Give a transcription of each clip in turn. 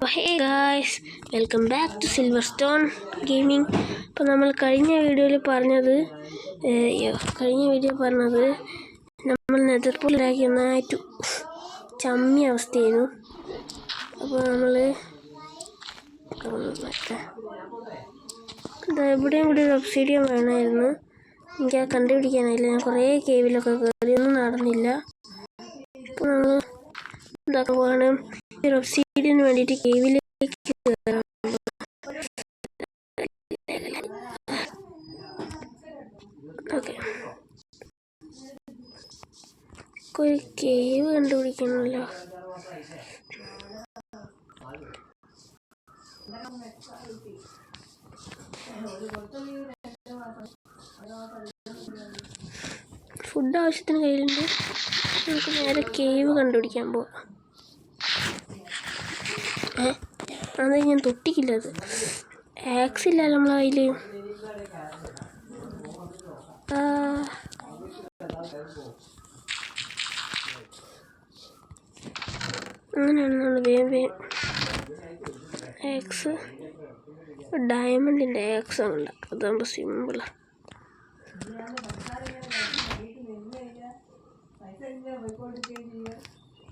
അപ്പോൾ hey guys, welcome back to Silver Stone Gaming. അപ്പോൾ നമ്മൾ കഴിഞ്ഞ വീഡിയോ പറഞ്ഞത് നമ്മൾ നെതർപോളിലാക്കി നന്നായിട്ട് ചമ്മിയ അവസ്ഥയായിരുന്നു. അപ്പോൾ നമ്മൾ എവിടെയും കൂടി ഒരു ഒബ്സിഡിയൻ വേണമായിരുന്നു. എനിക്ക് അത് കണ്ടുപിടിക്കാനായില്ല. ഞാൻ കുറേ കേവിലൊക്കെ കയറിയൊന്നും നടന്നില്ല. അപ്പോൾ നമ്മൾ എന്താക്കാൻ പോവാണ്, ഒരു ഒബ്സിഡിയന് വേണ്ടിയിട്ട് കേവിലേക്ക് കയറാം. ഓക്കെ, ഒരു കേവ് കണ്ടുപിടിക്കണമല്ലോ. ഫുഡ് ആവശ്യത്തിന് കയ്യിലുണ്ട്. നമുക്ക് നേരെ കേവ് കണ്ടുപിടിക്കാൻ പോവാം. അത് ഞാൻ തൊട്ടിക്കില്ല. അത് ആക്സ് ഇല്ല നമ്മളെ കയ്യിൽ. അങ്ങനെയാണ് നമ്മൾ വേഗം ആക്സ്, ഡയമണ്ടിൻ്റെ ആക്സ് ഉണ്ട്. അതാകുമ്പോൾ സിമ്പിളാണ്.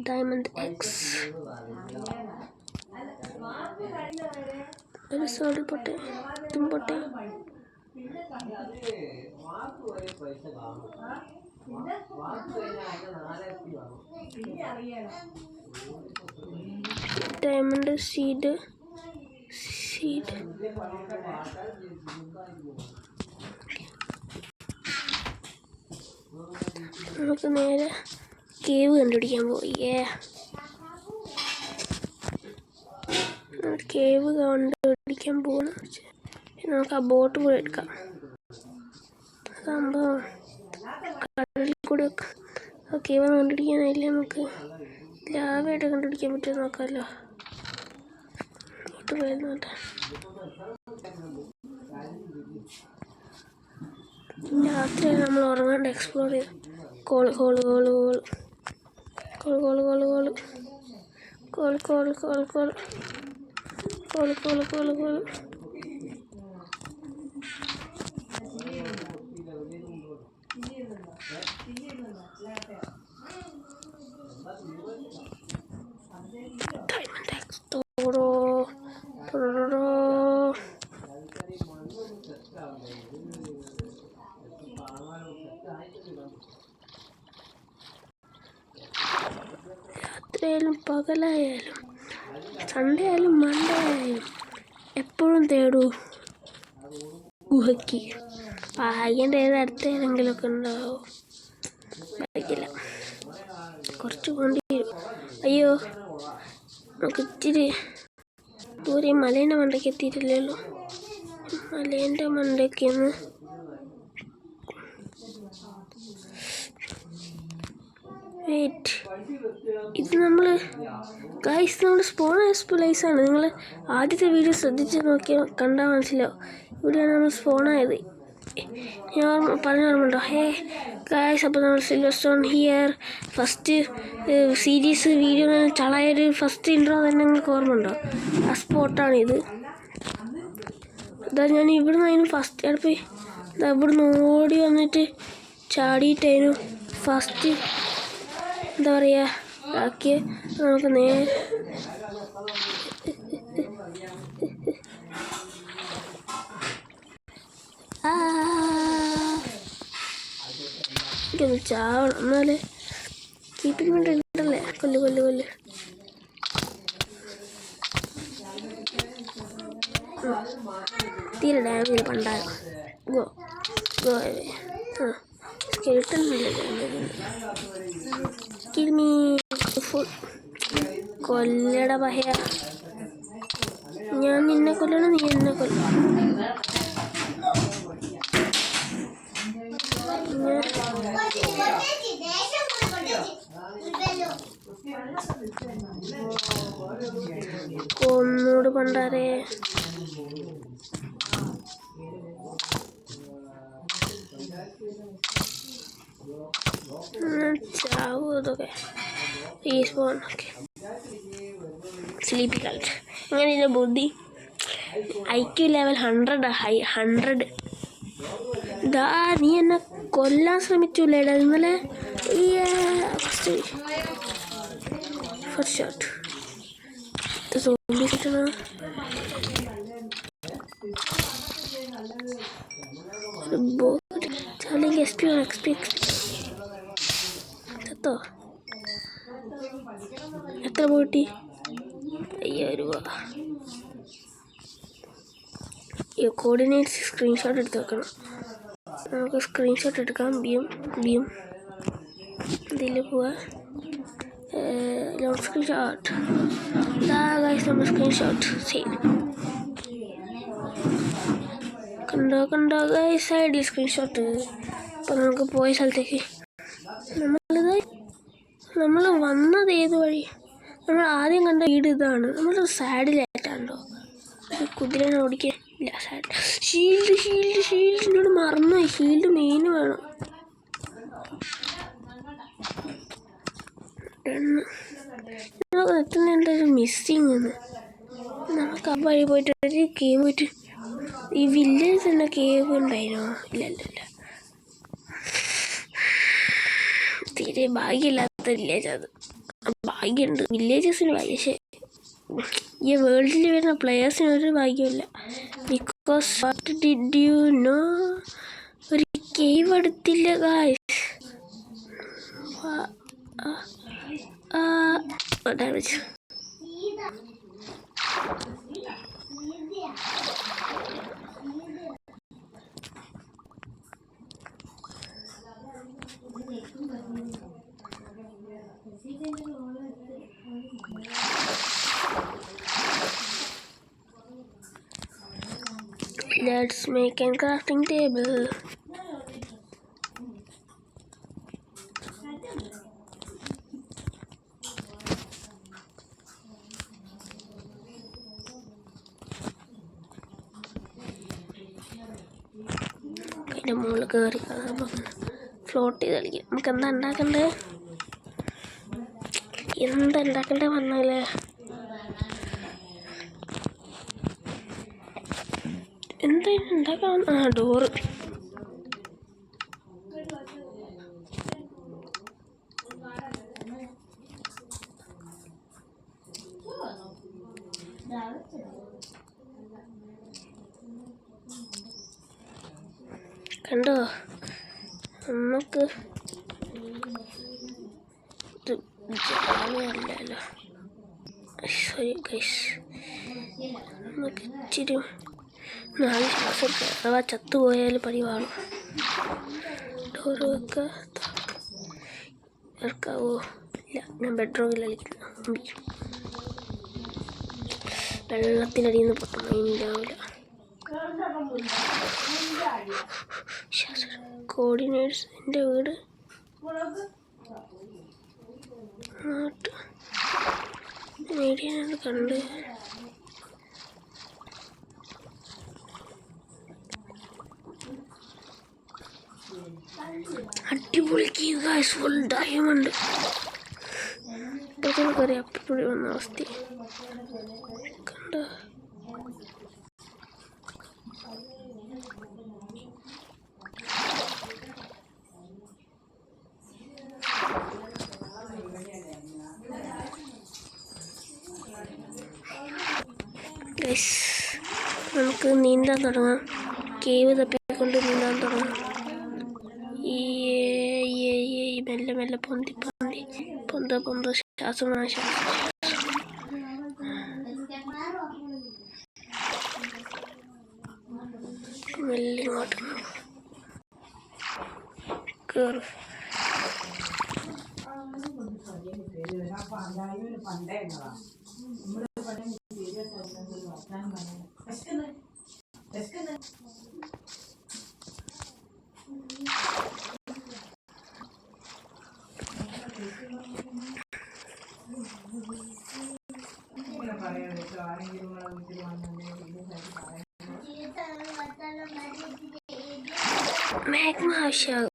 ഡയമണ്ട് എക്സ് ഒരു സോഡ് പൊട്ടെ, ഇതും പൊട്ടെ. ഡയമണ്ട് സീഡ് നമുക്ക് നേരെ കേവ് കണ്ടുപിടിക്കാൻ പോയി. കേവ് കണ്ടുപിടിക്കാൻ പോകണം. നമുക്ക് ആ ബോട്ട് കൂടെ എടുക്കാം. സംഭവം കടലിൽ കൂടെ ആ കേവ് കണ്ടുപിടിക്കാനായില്ലേ, നമുക്ക് ലാഭമായിട്ട് കണ്ടുപിടിക്കാൻ പറ്റുമോ നോക്കാമല്ലോ. ബോട്ട് പോയിരുന്നോട്ടെ. രാത്രി നമ്മൾ ഉറങ്ങാണ്ട് എക്സ്പ്ലോർ ചെയ്ത് call call call call call call call call call call call call call call call call രാത്രിയായാലും പകലായാലും സൺഡേ ആയാലും മൺഡേ ആയാലും എപ്പോഴും തേടൂ ഗുഹയ്ക്ക്. ഭാഗ്യൻ്റെ അടുത്ത ഏതെങ്കിലുമൊക്കെ ഉണ്ടാവും. ഭാഗ്യമില്ല, കുറച്ച് കൊണ്ടുവരും. അയ്യോ, നമുക്ക് ഇച്ചിരി ദൂരെ മലേൻ്റെ മണ്ടയ്ക്ക് എത്തിയിട്ടില്ലല്ലോ. മലേൻ്റെ മണ്ടയ്ക്ക് ഒന്ന് വെയിറ്റ്. ഇത് നമ്മൾ ഗൈസ്, നമ്മൾ സ്പോൺ പ്ലേസാണ്. നിങ്ങൾ ആദ്യത്തെ വീഡിയോ ശ്രദ്ധിച്ച് നോക്കിയാൽ കണ്ടാൽ മനസ്സിലാവും. ഇവിടെയാണ് നമ്മൾ സ്പോണായത്. ഞാൻ പറഞ്ഞു ഓർമ്മയുണ്ടോ? ഗൈസ്, അപ്പോൾ നമ്മൾ silver stone here first series video ചളയൊരു ഫസ്റ്റ് ഇൻട്രോ തന്നെ നിങ്ങൾക്ക് ഓർമ്മയുണ്ടോ? ആ സ്പോട്ടാണിത്. അതാ ഞാൻ ഇവിടുന്ന് അതിന് ഫസ്റ്റ് അടുപ്പ് ഇവിടുന്ന് ഓടി വന്നിട്ട് ചാടിയിട്ടായിരുന്നു ഫസ്റ്റ് എന്താ പറയുക ആക്കിയ. നമുക്ക് നേരെ എനിക്കൊന്ന് ചാവണം, എന്നാലേ കീപ്പിംഗ് വേണ്ടി ഉണ്ടല്ലേ. കൊല്ല് കൊല്ല് കൊല്ല്. തീരെ ഡാമില്ല പണ്ടാരം. ഗോ ഗോ സ്കെൽട്ടണില്ല. കിൽമീ ഫുൾ കൊല്ലട പഹയ. ഞാൻ നിന്നെ കൊല്ലണം, നീ എന്നെ കൊല്ലണം. കൊന്നൂട് പണ്ടാരേ. ചാവൂ ഇതൊക്കെ. Respawn. Okay. Sleepy cult. എങ്ങനെയില്ല ബുദ്ധി IQ ലെവൽ 100 ദാ നീ എന്നെ കൊല്ലാൻ ശ്രമിച്ചില്ലേടാ ഇന്നലെ ഫസ്റ്റ് ഷോട്ട് ചത്തോ എത്ര പോട്ടി 5000 രൂപ ഈ കോർഡിനേറ്റ്സ് സ്ക്രീൻഷോട്ട് എടുത്ത് വെക്കണം നമുക്ക് സ്ക്രീൻഷോട്ട് എടുക്കാം ബിയും ഇതിൽ പോവാ ലോങ് സ്ക്രീൻഷോട്ട് ഗൈസ് നമ്മൾ സ്ക്രീൻഷോട്ട് സേവ് കണ്ടോ ഗൈസ് സൈഡിൽ സ്ക്രീൻഷോട്ട് അപ്പം നമുക്ക് പോയ സ്ഥലത്തേക്ക് നമ്മൾ വന്നത് ഏത് വഴി നമ്മൾ ആദ്യം കണ്ട വീട് ഇതാണ് നമ്മൾ സാഡിലായിട്ടാണല്ലോ കുതിരനെ ഓടിക്കാൻ ഇല്ല സാഡ് ഷീൽഡിനോട് മറന്നുപോയി ഷീൽഡ് മെയിൻ വേണം എത്തുന്നുണ്ടൊരു മിസ്സിങ് എന്ന് നമുക്ക് ആ വഴി പോയിട്ട് ഒരു കേവ് പോയിട്ട് ഈ വില്ലേജ് തന്നെ കേവ് ഉണ്ടായിരുന്നോ ഇല്ല തീരെ ഭാഗ്യമില്ലാത്ത വില്ലേജ് അത് ഭാഗ്യമുണ്ട് വില്ലേജസിന് ഭാഗ്യം പക്ഷേ ഈ വേൾഡിൽ വരുന്ന പ്ലെയേഴ്സിന് ഒരു ഭാഗ്യമില്ല because what did you know ഒരു കേവ് എടുത്തില്ല guys damage Let's make a crafting table. അതിൻ്റെ മുകളിൽ കയറി ഫ്ലോട്ട് ചെയ്ത് കളിക്കാം നമുക്ക് എന്താ ഉണ്ടാക്കണ്ടേ പറഞ്ഞാലേ എന്തായാലും ഉണ്ടാക്കാം ഡോറ് കണ്ടോ നമുക്ക് അല്ലല്ലോ സോറി ഗൈസ് നമുക്ക് ഇച്ചിരി 4 ശ്വാസം അഥവാ ചത്തുപോയാൽ പരിവാണ് ഡോറ് വെക്കാവോ ഇല്ല ഞാൻ ബെഡ്റൂമിൽ കളിക്കുന്നു വെള്ളത്തിനടിയിൽ നിന്ന് പൊട്ടും ഉണ്ടാവില്ല കോർഡിനേറ്റ്സ് എൻ്റെ വീട് മീഡിയ കണ്ട് അടിപൊളി ഗൈസ് ഫുൾ ഡയമണ്ട് കയറി അപ്പടി വന്ന അവസ്ഥ കണ്ട ഗൈസ് നമുക്ക് നീന്താൻ തുടങ്ങാം കേവ് തപ്പിക്കൊണ്ട് നീന്താൻ തുടങ്ങാം ഈ മെല്ലെ പൊന്ത ശ്വാസം മെല്ലെ ഇങ്ങോട്ട് കയറും മാഗ്മ ആവശ്യമാകും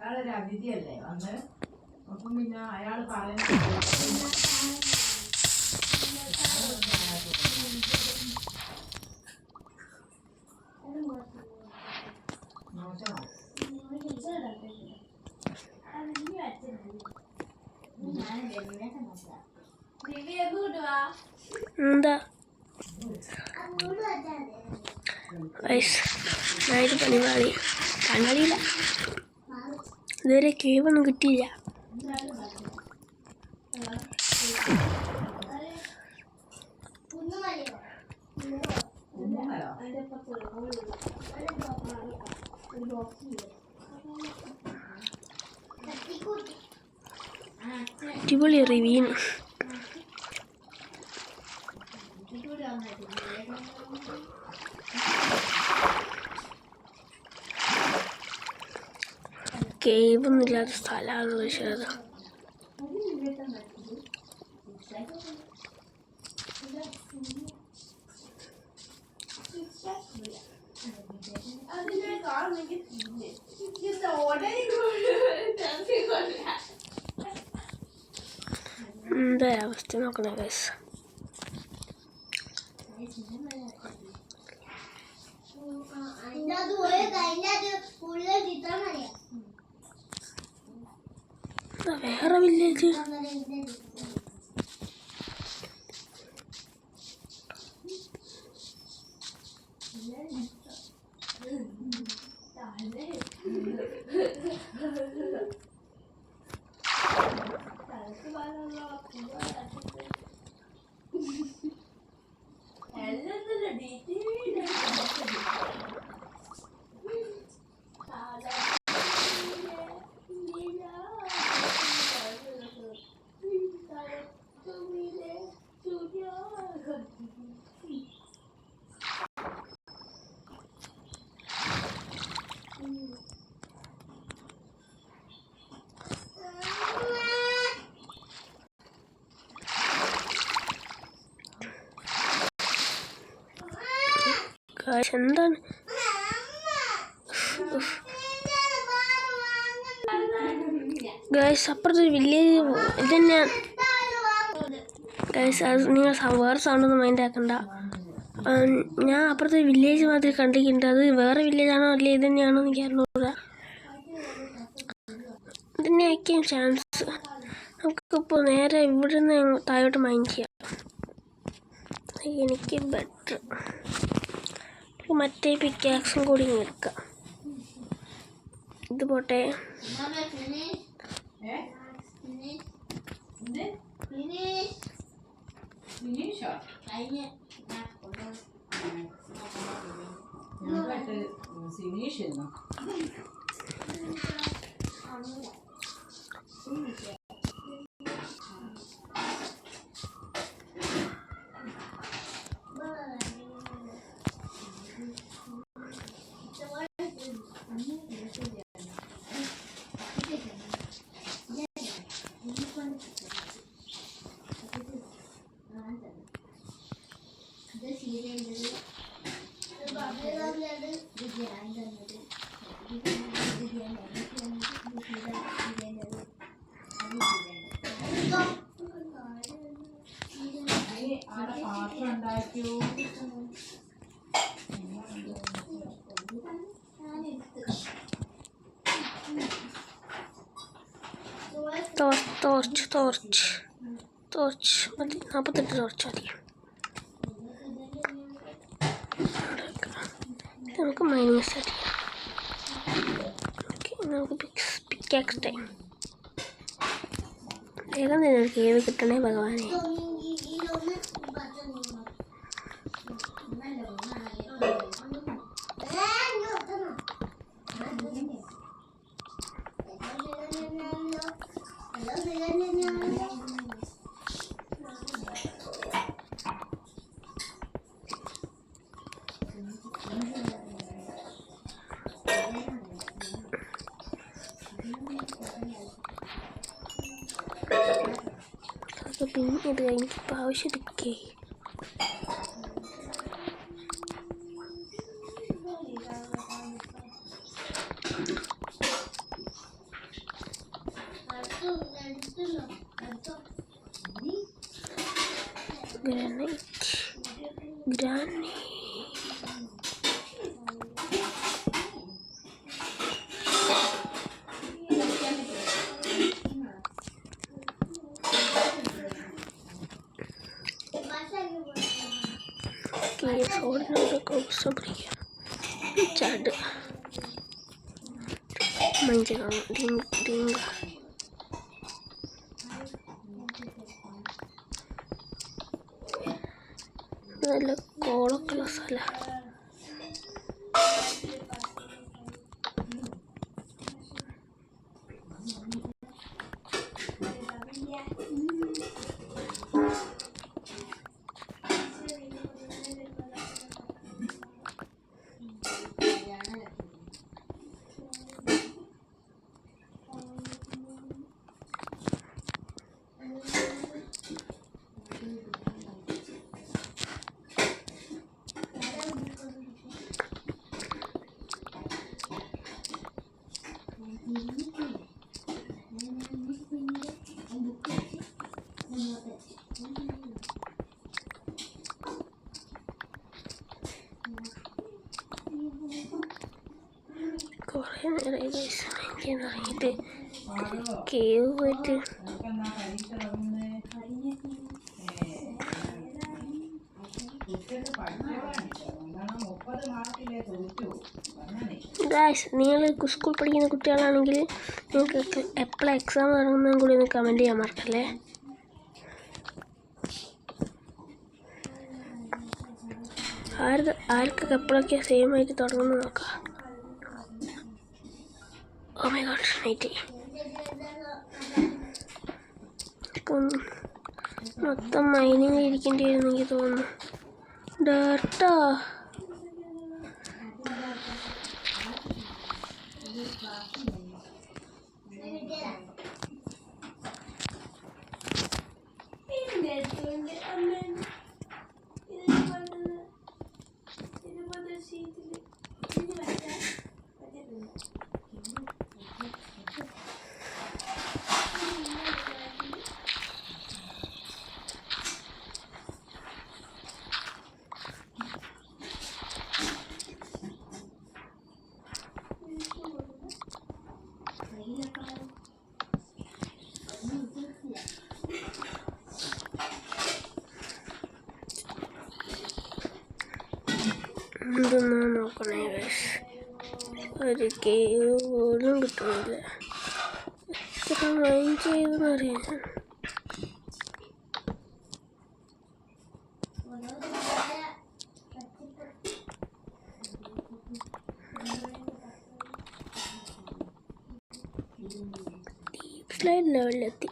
അയാളൊരു അതിഥിയല്ലേ വന്ന്, അപ്പം പിന്നെ അയാൾ പറയുന്നത് എന്താ നൈറ്റ് പണിപാടി പണിപാടിയില്ല, ഇതുവരെ കേവൊന്നും കിട്ടിയില്ല. അടിപൊളി റിവ്യൂ. കേവൊന്നും ഇല്ലാത്ത സ്ഥലമാണ് പക്ഷേ അത്. എന്താ അവസ്ഥ നോക്കണേ ഗൈസ്. വേറെ വില്ലേജ് എന്താണ് ഗൈസ്? അപ്പുറത്തെ വില്ലേജ് ഇത് തന്നെയാണ് ഗൈസ്. അത് നിങ്ങൾ വേറെ സൗണ്ടൊന്നും മൈൻഡ് ആക്കണ്ട. ഞാൻ അപ്പുറത്തെ വില്ലേജ് മാത്രമേ കണ്ടിട്ടുണ്ട്. അത് വേറെ വില്ലേജാണോ അല്ലെ ഇത് തന്നെയാണോ എനിക്ക് അറിഞ്ഞൂടാ. ഇതിനെ ആയിരിക്കും ചാൻസ്. നമുക്കിപ്പോൾ നേരെ ഇവിടെ നിന്ന് താഴോട്ട് മൈൻഡ് ചെയ്യാം. എനിക്ക് ബെറ്റർ മറ്റേ പിക്കാക്സും കൂടി എടുക്കാം. ഇത് പോട്ടെ. ടോർച്ച് മതി. 48 ടോർച്ച് മതി. നമുക്ക് മൈനസ് അടിക്കാം. ഓക്കെ, നമുക്ക് പിക്കാക്സ് ടൈം. വേഗം തന്നെ കേവ് കിട്ടണേ ഭഗവാനെ. പിന്നെ ഇത് കഴിഞ്ഞിപ്പോൾ ആവശ്യമിരിക്കേ. ഗ്രാനൈറ്റ് ചാട് മഞ്ചാണ് ഡിങ്ക നല്ല കോളൊക്കെയുള്ള സ്ഥലം. കുറേ നേരമായി എനിക്കെന്ന് ഇറങ്ങിയിട്ട് കേവ് പോയിട്ട് ഗായ്സ്, നിങ്ങൾ സ്കൂൾ പഠിക്കുന്ന കുട്ടികളാണെങ്കിൽ നിങ്ങൾക്ക് എപ്പോഴാണ് എക്സാം തുടങ്ങുന്നതും കൂടി ഒന്ന് കമൻറ്റ് ചെയ്യാൻ മറക്കല്ലേ. ആർക്കൊക്കെ എപ്പോഴൊക്കെയാണ് സെയിം ആയിട്ട് തുടങ്ങുന്നത് നോക്കാം. ഓ മൈ ഗോഡ്, നൈറ്റ് മൊത്തം മൈനിങ് ഇരിക്കേണ്ടി വരുന്നു എനിക്ക് തോന്നുന്നു. ഡേർട്ടാ എന്തെന്നാ നോക്കണേ ഗൈസ്, ഒരു കേവ് പോലും കിട്ടുന്നില്ല. എത്ര മൈൻഡ് ചെയ്തെന്ന് അറിയാം. ഡീപ് സ്ലൈഡ് ലെവലിലെത്തി.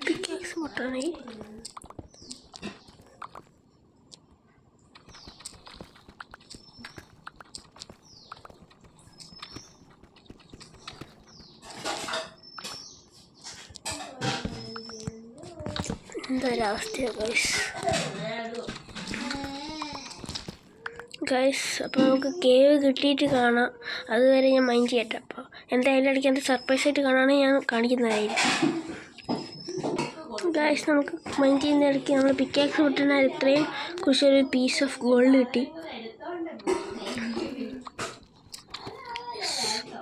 പിക്കാക്സ് പൊട്ടാണേ. എന്തൊരവസ്ഥയാണ് ഗൈസ്. അപ്പോൾ നമുക്ക് കേവ് കിട്ടിയിട്ട് കാണാം. അതുവരെ ഞാൻ മൈൻഡ് ചെയ്യട്ടെ. അപ്പോൾ എന്തായാലും ഇടയ്ക്ക് എന്ത് സർപ്രൈസ് ആയിട്ട് കാണുകയാണെങ്കിൽ ഞാൻ കാണിക്കുന്നതായിരിക്കും. ഗൈസ്, നമുക്ക് മൈൻഡ് ചെയ്യുന്ന ഇടയ്ക്ക് നമ്മൾ പിക്കാക്സ് കിട്ടുന്ന ഇത്രയും കുറച്ച് ഒരു പീസ് ഓഫ് ഗോൾഡ് കിട്ടി.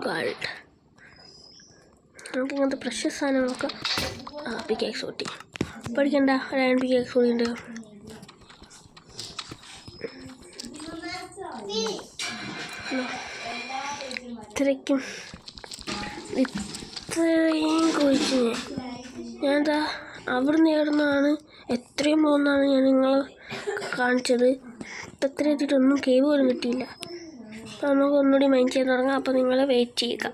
ഗോൾഡ് നമുക്ക് ഇങ്ങനത്തെ പ്രഷ്യസ് സാധനങ്ങളൊക്കെ പിക്കാക്സ് കിട്ടി. പഠിക്കണ്ട, ഒരു പിക്കാക്സ് കൂടിയുണ്ട്. ഇത്രയും കുഴിച്ച് ഞാൻ എന്താ അവിടുന്ന് എവിടുന്നാണ് എത്രയും പോകുന്നതാണ് ഞാൻ നിങ്ങൾ കാണിച്ചത്. ഇത്ര എത്തിയിട്ടൊന്നും കേവ് പോലും കിട്ടിയില്ല. അപ്പോൾ നമുക്ക് ഒന്നുകൂടി മൈൻഡ് ചെയ്യാൻ തുടങ്ങാം. അപ്പോൾ നിങ്ങൾ വെയിറ്റ് ചെയ്യുക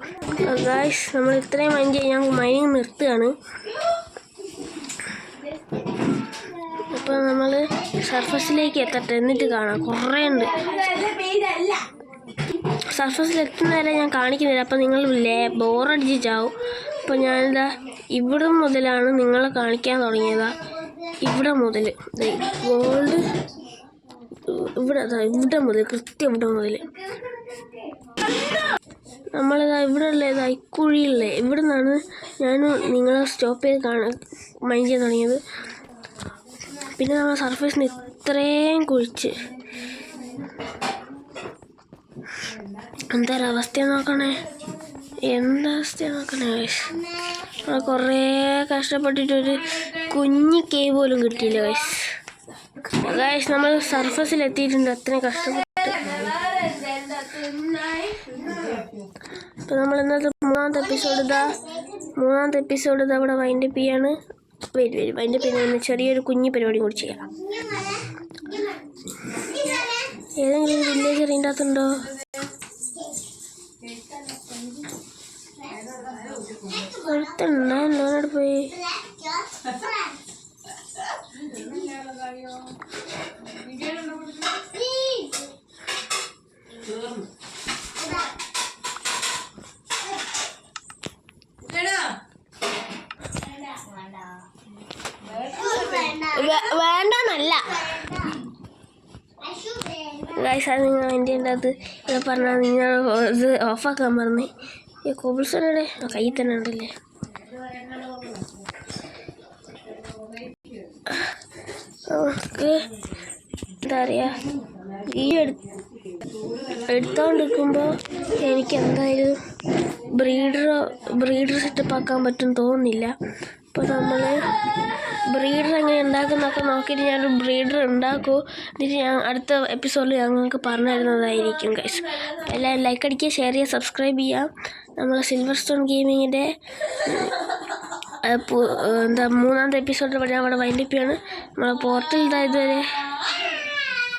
ഗായ്സ്. നമ്മൾ ഇത്രയും മൈൻഡ് ചെയ്യാൻ ഞാൻ മൈനിങ് നിർത്തുകയാണ്. അപ്പോൾ നമ്മൾ സർഫസിലേക്ക് എത്തട്ടെ, എന്നിട്ട് കാണാം. കുറേ ഉണ്ട്. സർഫസിൽ എത്തുന്നവരെ ഞാൻ കാണിക്കുന്നില്ല. അപ്പോൾ നിങ്ങൾ ബോറടിച്ച് ചാവും. അപ്പോൾ ഞാനിതാ ഇവിടെ മുതലാണ് നിങ്ങളെ കാണിക്കാൻ തുടങ്ങിയതാ. ഇവിടെ മുതൽ ഗോൾഡ് ഇവിടെ മുതൽ കൃത്യം ഇവിടെ മുതൽ നമ്മളിതാ ഇവിടെ ഉള്ള ഇക്കുഴിയില്ലേ ഇവിടെ നിന്നാണ് ഞാൻ നിങ്ങളെ സ്റ്റോപ്പ് ചെയ്ത് മൈൻഡ് ചെയ്യാൻ തുടങ്ങിയത്. പിന്നെ നമ്മൾ സർഫേസിന് ഇത്രയും കുഴിച്ച് എന്താവസ്ഥ നോക്കണേ, എന്താവസ്ഥ നോക്കണേ. നമ്മൾ കുറേ കഷ്ടപ്പെട്ടിട്ടൊരു കുഞ്ഞി കേവ് പോലും കിട്ടിയില്ല ഗൈസ്. ഗൈസ് നമ്മൾ സർഫസിൽ എത്തിയിട്ടുണ്ട് അത്രയും കഷ്ടപ്പെട്ട്. അപ്പോൾ നമ്മൾ ഇന്നത്തെ മൂന്നാമത്തെ എപ്പിസോഡ് ഇതാ ഇവിടെ വൈൻഡപ്പ് ചെയ്യാണ്. വൈൻഡപ്പ് ചെയ്യുന്ന ചെറിയൊരു കുഞ്ഞു പരിപാടി കൂടി ചെയ്യാം. ഏതെങ്കിലും വില്ലേജ് അറിയേണ്ട അകത്തുണ്ടോ? അടുത്തുണ്ടായല്ലോ, അവിടെ പോയി. വേണ്ടെന്നല്ല ഗൈസ്, അത് നിങ്ങൾ എൻ്റെ അത് ഇവിടെ പറഞ്ഞാൽ നിങ്ങൾ ഇത് ഓഫാക്കാൻ പറഞ്ഞേ. ഈ കോബിൾസോടെ കയ്യിൽ തന്നെ ഉണ്ടല്ലേ. നമുക്ക് എന്താ പറയുക, ഈ എടുത്തോണ്ടിരിക്കുമ്പോൾ എനിക്ക് എന്തായാലും ബ്രീഡർ സെറ്റപ്പ് ആക്കാൻ പറ്റും തോന്നുന്നില്ല. അപ്പോൾ നമ്മൾ ബ്രീഡർ എങ്ങനെ ഉണ്ടാക്കുന്നതൊക്കെ നോക്കിയിട്ട് ഞാനൊരു ബ്രീഡർ ഉണ്ടാക്കും. എന്നിട്ട് ഞാൻ അടുത്ത എപ്പിസോഡിൽ ഞങ്ങൾക്ക് പറഞ്ഞു തരുന്നതായിരിക്കും ഗൈസ്. എല്ലാവരും ലൈക്ക് അടിക്കുക, ഷെയർ ചെയ്യുക, സബ്സ്ക്രൈബ് ചെയ്യുക. നമ്മൾ സിൽവർ സ്റ്റോൺ ഗെയിമിങ്ങിൻ്റെ മൂന്നാമത്തെ എപ്പിസോഡിൽ ഞാൻ അവിടെ വൈൻഡപ്പ് ചെയ്യാണ്. നമ്മളെ പോർട്ടൽ ഇതുവരെ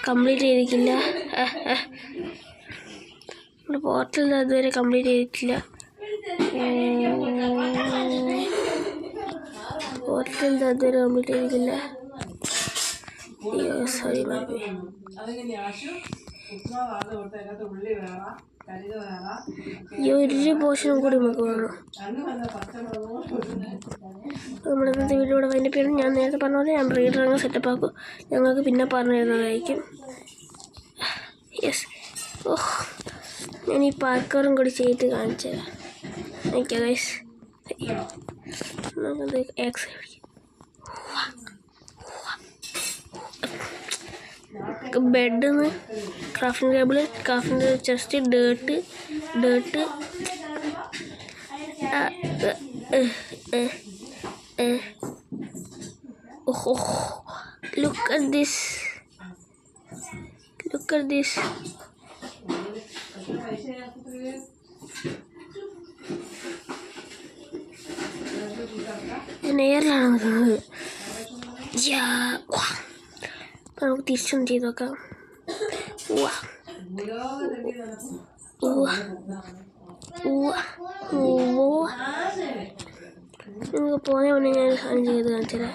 കംപ്ലീറ്റ് ചെയ്തിട്ടില്ല. നമ്മുടെ പോർട്ടൽ ഇതുവരെ കംപ്ലീറ്റ് ചെയ്തിട്ടില്ല. സോറി ബാബി. ഈ ഒരു പോർഷനും കൂടി നമുക്ക് വേണം. നമ്മുടെ ഇന്നത്തെ വീഡിയോ ഇവിടെ വൈൻഡപ്പ് ചെയ്യണം. ഞാൻ നേരത്തെ പറഞ്ഞ പോലെ ഞാൻ ബ്രീഡർ അങ്ങ് സെറ്റപ്പ് ആക്കും. ഞങ്ങൾക്ക് പിന്നെ പറഞ്ഞു തരുന്നതായിരിക്കും. യെസ്, ഓഹ് ഞാൻ ഈ പാർക്കറും കൂടി ചെയ്ത് കാണിച്ചു തരാം. ഓക്കെ ഗൈസ്, നമുക്കത് bed crafting table, crafting chest, dirt look at this ഞാൻ എയറിലാണ് നിൽക്കുന്നത്. നമുക്ക് തിരിച്ചൊന്ന് ചെയ്ത് നോക്കാം. നിങ്ങൾക്ക് പോകുന്ന മുന്നേ ഞാൻ സാധനം ചെയ്ത് കാണിച്ചുതരാം.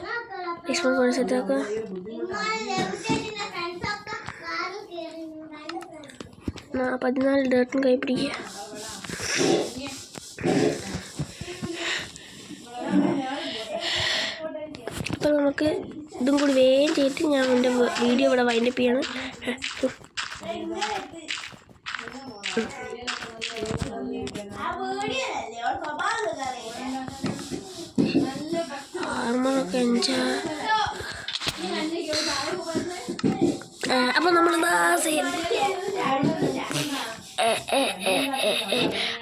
എക്സ്പോർട്ട് കൊണ്ട് സെറ്റാക്കുക. ആ 14 ഡേർട്ടും കൈ പിടിക്കുക. അപ്പോൾ നമുക്ക് ഇതും കൂടി വേഗം ചെയ്തിട്ട് ഞാൻ എൻ്റെ വീഡിയോ ഇവിടെ വൈൻഡപ്പ് ചെയ്യാണ്. ആർമറൊക്കെ എൻജോയ്. അപ്പോൾ നമ്മളിതാ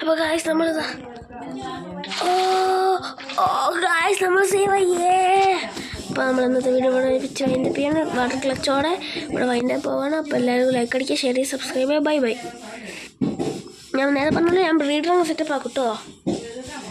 അപ്പോൾ ഗായ്സ് നമ്മളിതാ ഗായ്സ് നമ്മൾ സേവ് ആയേ. അപ്പോൾ നമ്മൾ ഇന്നത്തെ വീഡിയോ ഇവിടെ വെച്ച് വൈൻഡപ്പ് ചെയ്യാണ്. വാട്ടർ ക്ലച്ചോടെ ഇവിടെ വൈൻഡപ്പ് പോവാണ്. അപ്പോൾ എല്ലാവരും ലൈക്ക് അടിക്കുക, ഷെയർ ചെയ്യുക, സബ്സ്ക്രൈബ് ചെയ്യുക. ബൈ. ഞാൻ നേരെ പറഞ്ഞല്ലോ ഞാൻ ബ്രീഡർ സെറ്റപ്പ് ആക്കും കേട്ടോ.